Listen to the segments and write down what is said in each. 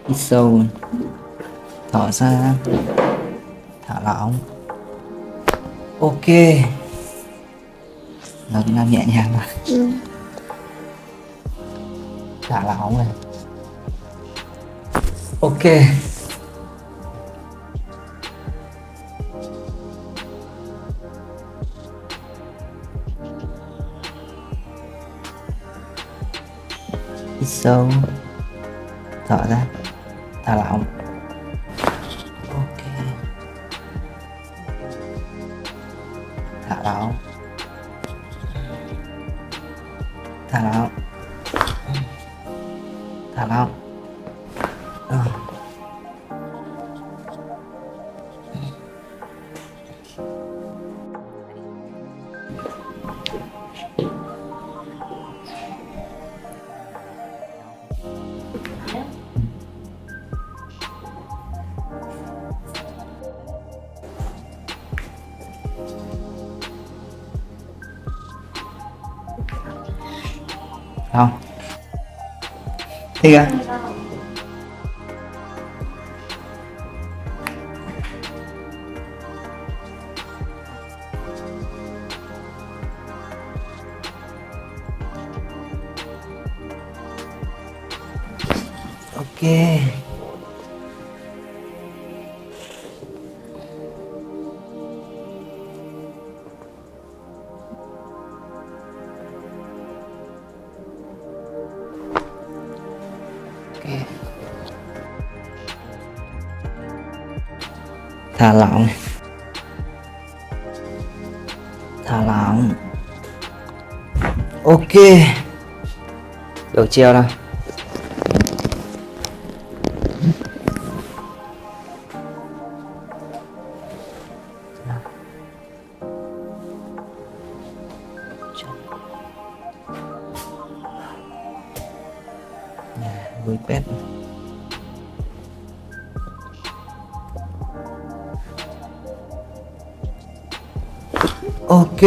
Hít sâu, thở ra, thả lỏng. Ok, giờ chúng ta nhẹ nhàng vào. Thả lỏng này. Ok, hít sâu, thở ra, thả lỏng. Ok, thả lỏng, thả lỏng, thả lỏng. Không thích à? Ok, ok, thả lỏng, thả lỏng. Ok, đầu chiều nào. Với pet. Ok,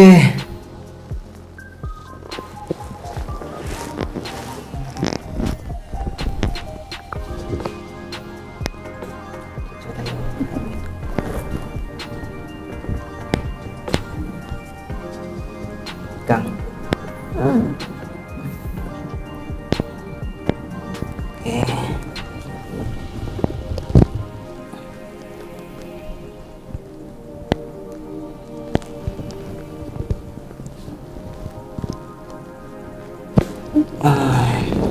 căng. Ok,